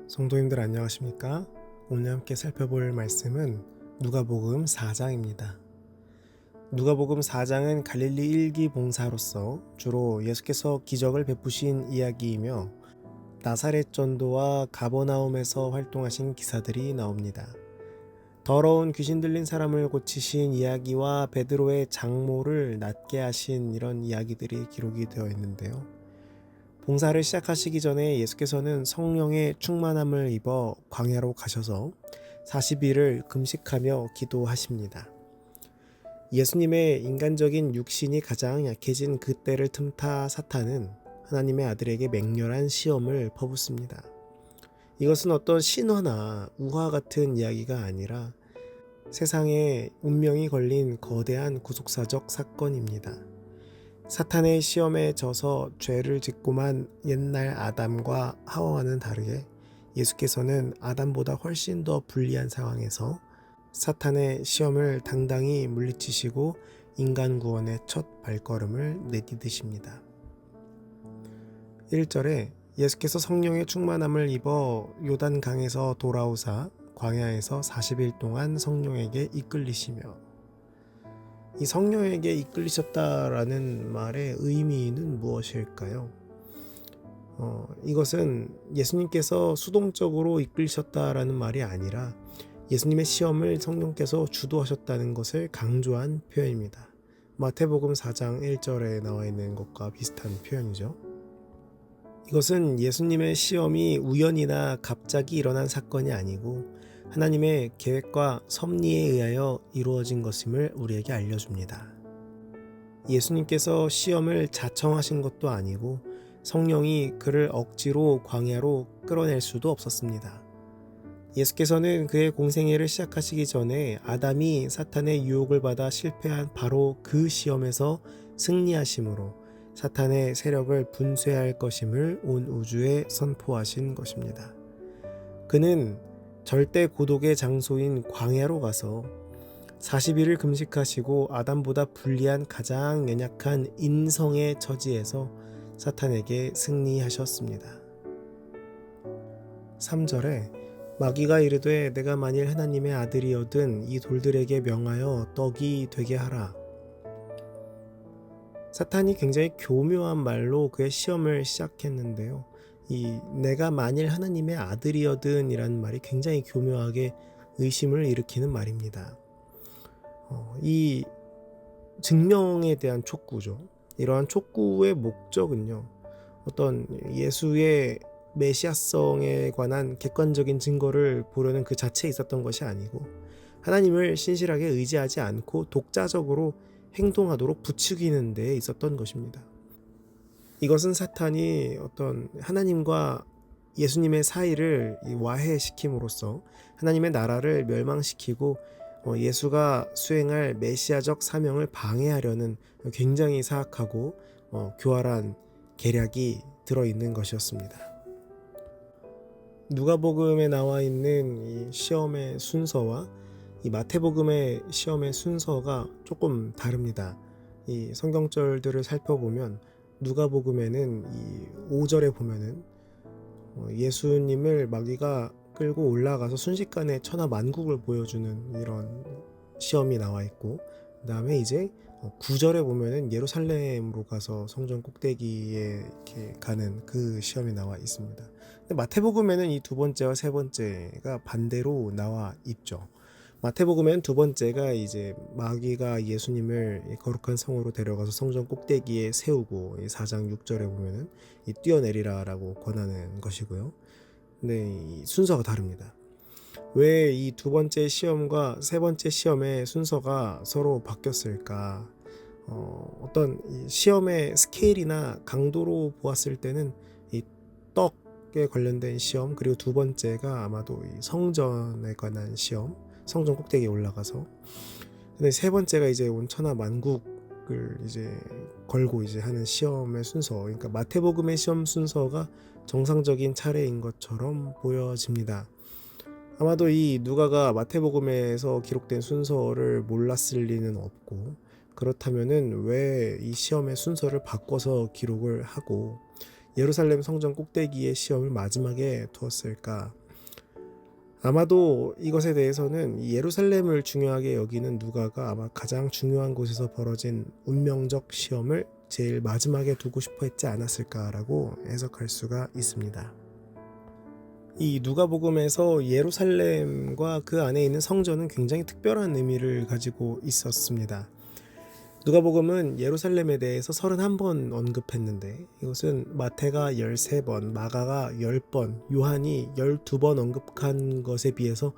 성도님들 안녕하십니까? 오늘 함께 살펴볼 말씀은 누가복음 4장입니다. 누가복음 4장은 갈릴리 일기 봉사로서 주로 예수께서 기적을 베푸신 이야기이며 나사렛 전도와 가버나움에서 활동하신 기사들이 나옵니다. 더러운 귀신 들린 사람을 고치신 이야기와 베드로의 장모를 낫게 하신 이런 이야기들이 기록이 되어 있는데요. 봉사를 시작하시기 전에 예수께서는 성령의 충만함을 입어 광야로 가셔서 40일을 금식하며 기도하십니다. 예수님의 인간적인 육신이 가장 약해진 그때를 틈타 사탄은 하나님의 아들에게 맹렬한 시험을 퍼붓습니다. 이것은 어떤 신화나 우화 같은 이야기가 아니라 세상에 운명이 걸린 거대한 구속사적 사건입니다. 사탄의 시험에 져서 죄를 짓고만 옛날 아담과 하와와는 다르게 예수께서는 아담보다 훨씬 더 불리한 상황에서 사탄의 시험을 당당히 물리치시고 인간 구원의 첫 발걸음을 내디디십니다. 1절에 예수께서 성령의 충만함을 입어 요단강에서 돌아오사 광야에서 40일 동안 성령에게 이끌리시며, 이 성령에게 이끌리셨다라는 말의 의미는 무엇일까요? 이것은 예수님께서 수동적으로 이끌리셨다라는 말이 아니라 예수님의 시험을 성령께서 주도하셨다는 것을 강조한 표현입니다. 마태복음 4장 1절에 나와 있는 것과 비슷한 표현이죠. 이것은 예수님의 시험이 우연이나 갑자기 일어난 사건이 아니고 하나님의 계획과 섭리에 의하여 이루어진 것임을 우리에게 알려줍니다. 예수님께서 시험을 자청하신 것도 아니고 성령이 그를 억지로 광야로 끌어낼 수도 없었습니다. 예수께서는 그의 공생애를 시작하시기 전에 아담이 사탄의 유혹을 받아 실패한 바로 그 시험에서 승리하심으로 사탄의 세력을 분쇄할 것임을 온 우주에 선포하신 것입니다. 그는 절대 고독의 장소인 광야로 가서 40일을 금식하시고 아담보다 불리한 가장 연약한 인성의 처지에서 사탄에게 승리하셨습니다. 3절에 마귀가 이르되 내가 만일 하나님의 아들이어든 이 돌들에게 명하여 떡이 되게 하라. 사탄이 굉장히 교묘한 말로 그의 시험을 시작했는데요. 이 내가 만일 하나님의 아들이어든 이라는 말이 굉장히 교묘하게 의심을 일으키는 말입니다. 이 증명에 대한 촉구죠. 이러한 촉구의 목적은요, 어떤 예수의 메시아성에 관한 객관적인 증거를 보려는 그 자체에 있었던 것이 아니고 하나님을 신실하게 의지하지 않고 독자적으로 행동하도록 부추기는 데에 있었던 것입니다. 이것은 사탄이 어떤 하나님과 예수님의 사이를 와해시킴으로써 하나님의 나라를 멸망시키고 예수가 수행할 메시아적 사명을 방해하려는 굉장히 사악하고 교활한 계략이 들어있는 것이었습니다. 누가복음에 나와 있는 이 시험의 순서와 이 마태복음의 시험의 순서가 조금 다릅니다. 이 성경절들을 살펴보면 누가복음에는 이 5절에 보면은 예수님을 마귀가 끌고 올라가서 순식간에 천하 만국을 보여주는 이런 시험이 나와 있고, 그 다음에 이제 9절에 보면은 예루살렘으로 가서 성전 꼭대기에 이렇게 가는 그 시험이 나와 있습니다. 근데 마태복음에는 이 두 번째와 세 번째가 반대로 나와 있죠. 마태복음엔 두 번째가 이제 마귀가 예수님을 거룩한 성으로 데려가서 성전 꼭대기에 세우고 4장 6절에 보면은 뛰어내리라라고 권하는 것이고요. 근데 이 순서가 다릅니다. 왜 이 두 번째 시험과 세 번째 시험의 순서가 서로 바뀌었을까? 어떤 이 시험의 스케일이나 강도로 보았을 때는 이 떡에 관련된 시험, 그리고 두 번째가 아마도 이 성전에 관한 시험, 성전 꼭대기에 올라가서, 근데 세 번째가 이제 온 천하 만국을 이제 걸고 이제 하는 시험의 순서, 그러니까 마태복음의 시험 순서가 정상적인 차례인 것처럼 보여집니다. 아마도 이 누가가 마태복음에서 기록된 순서를 몰랐을 리는 없고, 그렇다면은 왜 이 시험의 순서를 바꿔서 기록을 하고 예루살렘 성전 꼭대기의 시험을 마지막에 두었을까? 아마도 이것에 대해서는 이 예루살렘을 중요하게 여기는 누가가 아마 가장 중요한 곳에서 벌어진 운명적 시험을 제일 마지막에 두고 싶어 했지 않았을까라고 해석할 수가 있습니다. 이 누가복음에서 예루살렘과 그 안에 있는 성전은 굉장히 특별한 의미를 가지고 있었습니다. 누가복음은 예루살렘에 대해서 31번 언급했는데 이것은 마태가 13번, 마가가 10번, 요한이 12번 언급한 것에 비해서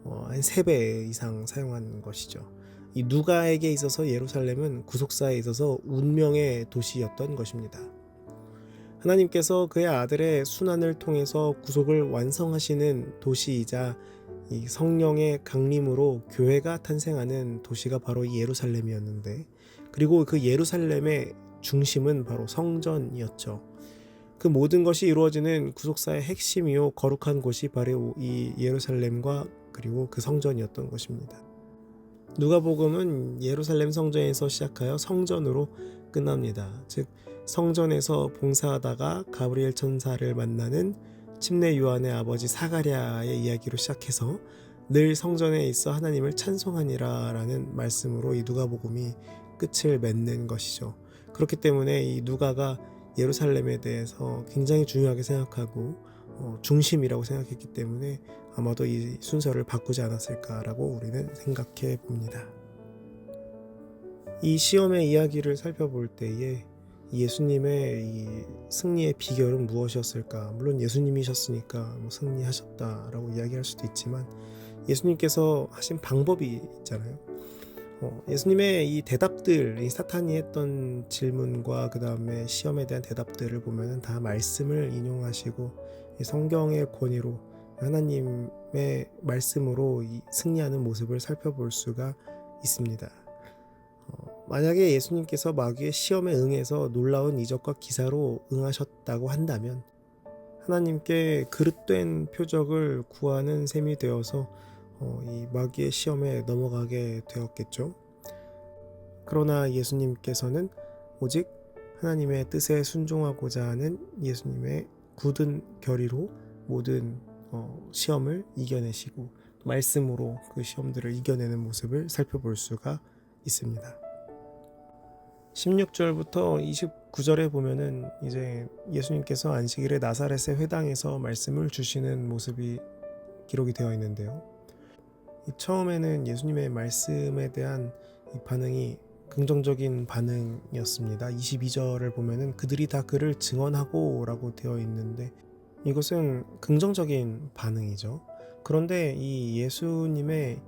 한 3배 이상 사용한 것이죠. 이 누가에게 있어서 예루살렘은 구속사에 있어서 운명의 도시였던 것입니다. 하나님께서 그의 아들의 순환을 통해서 구속을 완성하시는 도시이자 이 성령의 강림으로 교회가 탄생하는 도시가 바로 이 예루살렘이었는데, 그리고 그 예루살렘의 중심은 바로 성전이었죠. 그 모든 것이 이루어지는 구속사의 핵심이요 거룩한 곳이 바로 이 예루살렘과 그리고 그 성전이었던 것입니다. 누가복음은 예루살렘 성전에서 시작하여 성전으로 끝납니다. 즉 성전에서 봉사하다가 가브리엘 천사를 만나는 침례 요한의 아버지 사가랴의 이야기로 시작해서 늘 성전에 있어 하나님을 찬송하니라 라는 말씀으로 이 누가복음이 끝을 맺는 것이죠. 그렇기 때문에 이 누가가 예루살렘에 대해서 굉장히 중요하게 생각하고 중심이라고 생각했기 때문에 아마도 이 순서를 바꾸지 않았을까라고 우리는 생각해 봅니다. 이 시험의 이야기를 살펴볼 때에 예수님의 이 승리의 비결은 무엇이었을까? 물론 예수님이셨으니까 승리하셨다라고 이야기할 수도 있지만 예수님께서 하신 방법이 있잖아요. 예수님의 이 대답들, 이 사탄이 했던 질문과 그 다음에 시험에 대한 대답들을 보면은 다 말씀을 인용하시고 성경의 권위로 하나님의 말씀으로 이 승리하는 모습을 살펴볼 수가 있습니다. 만약에 예수님께서 마귀의 시험에 응해서 놀라운 이적과 기사로 응하셨다고 한다면 하나님께 그릇된 표적을 구하는 셈이 되어서 이 마귀의 시험에 넘어가게 되었겠죠. 그러나 예수님께서는 오직 하나님의 뜻에 순종하고자 하는 예수님의 굳은 결의로 모든 시험을 이겨내시고 말씀으로 그 시험들을 이겨내는 모습을 살펴볼 수가 있습니다. 16절부터 29절에 보면은 이제 예수님께서 안식일에 나사렛의 회당에서 말씀을 주시는 모습이 기록이 되어 있는데요. 처음에는 예수님의 말씀에 대한 이 반응이 긍정적인 반응이었습니다. 22절을 보면은 그들이 다 그를 증언하고 라고 되어 있는데 이것은 긍정적인 반응이죠. 그런데 이 예수님의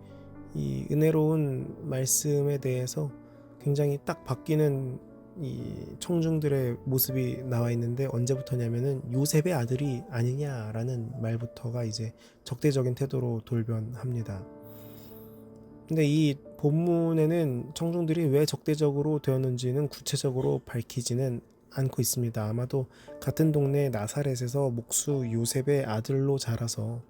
이 은혜로운 말씀에 대해서 굉장히 딱 바뀌는 이 청중들의 모습이 나와 있는데 언제부터냐면은 요셉의 아들이 아니냐라는 말부터가 이제 적대적인 태도로 돌변합니다. 근데 이 본문에는 청중들이 왜 적대적으로 되었는지는 구체적으로 밝히지는 않고 있습니다. 아마도 같은 동네 나사렛에서 목수 요셉의 아들로 자라서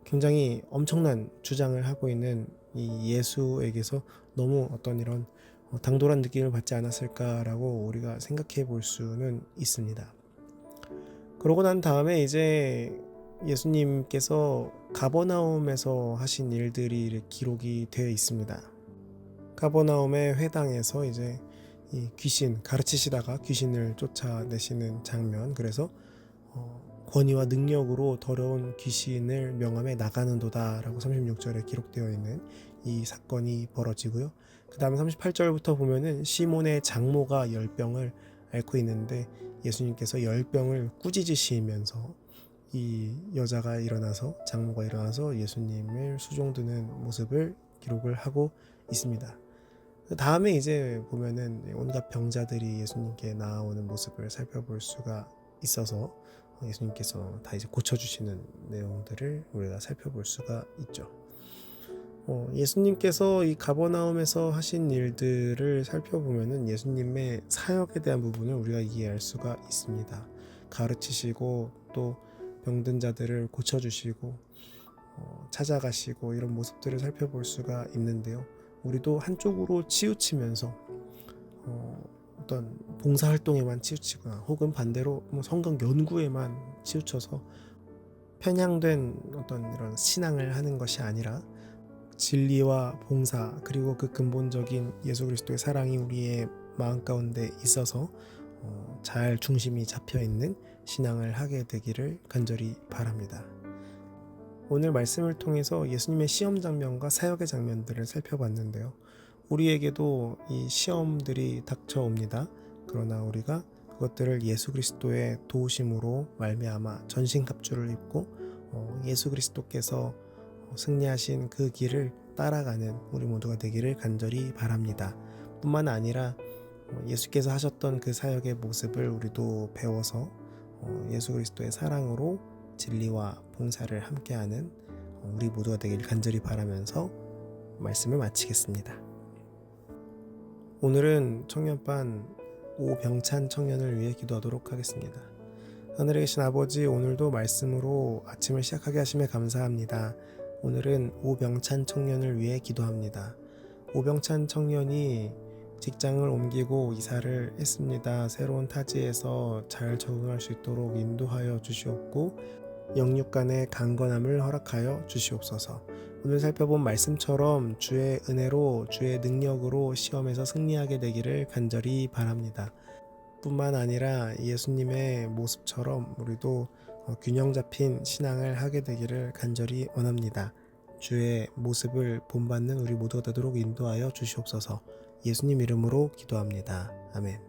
굉장히 엄청난 주장을 하고 있는 이 예수에게서 너무 어떤 이런 당돌한 느낌을 받지 않았을까라고 우리가 생각해 볼 수는 있습니다. 그러고 난 다음에 이제 예수님께서 가버나움에서 하신 일들이 기록이 되어 있습니다. 가버나움의 회당에서 이제 이 귀신 가르치시다가 귀신을 쫓아내시는 장면, 그래서 권위와 능력으로 더러운 귀신을 명함에 나가는도다 라고 36절에 기록되어 있는 이 사건이 벌어지고요. 그 다음에 38절부터 보면은 시몬의 장모가 열병을 앓고 있는데 예수님께서 열병을 꾸짖으시면서 이 여자가 일어나서 장모가 일어나서 예수님을 수종드는 모습을 기록을 하고 있습니다. 다음에 이제 보면은 온갖 병자들이 예수님께 나오는 모습을 살펴볼 수가 있어서 예수님께서 다 이제 고쳐주시는 내용들을 우리가 살펴볼 수가 있죠. 예수님께서 이 가버나움에서 하신 일들을 살펴보면은 예수님의 사역에 대한 부분을 우리가 이해할 수가 있습니다. 가르치시고 또 병든 자들을 고쳐주시고 찾아가시고 이런 모습들을 살펴볼 수가 있는데요. 우리도 한쪽으로 치우치면서 어떤 봉사활동에만 치우치거나 혹은 반대로 뭐 성경 연구에만 치우쳐서 편향된 어떤 이런 신앙을 하는 것이 아니라 진리와 봉사 그리고 그 근본적인 예수 그리스도의 사랑이 우리의 마음 가운데 있어서 잘 중심이 잡혀 있는 신앙을 하게 되기를 간절히 바랍니다. 오늘 말씀을 통해서 예수님의 시험 장면과 사역의 장면들을 살펴봤는데요. 우리에게도 이 시험들이 닥쳐옵니다. 그러나 우리가 그것들을 예수 그리스도의 도우심으로 말미암아 전신갑주를 입고 예수 그리스도께서 승리하신 그 길을 따라가는 우리 모두가 되기를 간절히 바랍니다. 뿐만 아니라 예수께서 하셨던 그 사역의 모습을 우리도 배워서 예수 그리스도의 사랑으로 진리와 봉사를 함께하는 우리 모두가 되기를 간절히 바라면서 말씀을 마치겠습니다. 오늘은 청년반 오병찬 청년을 위해 기도하도록 하겠습니다. 하늘에 계신 아버지, 오늘도 말씀으로 아침을 시작하게 하심에 감사합니다. 오늘은 오병찬 청년을 위해 기도합니다. 오병찬 청년이 직장을 옮기고 이사를 했습니다. 새로운 타지에서 잘 적응할 수 있도록 인도하여 주시옵고 영육 간의 강건함을 허락하여 주시옵소서. 오늘 살펴본 말씀처럼 주의 은혜로 주의 능력으로 시험에서 승리하게 되기를 간절히 바랍니다. 뿐만 아니라 예수님의 모습처럼 우리도 균형 잡힌 신앙을 하게 되기를 간절히 원합니다. 주의 모습을 본받는 우리 모두가 되도록 인도하여 주시옵소서. 예수님 이름으로 기도합니다. 아멘.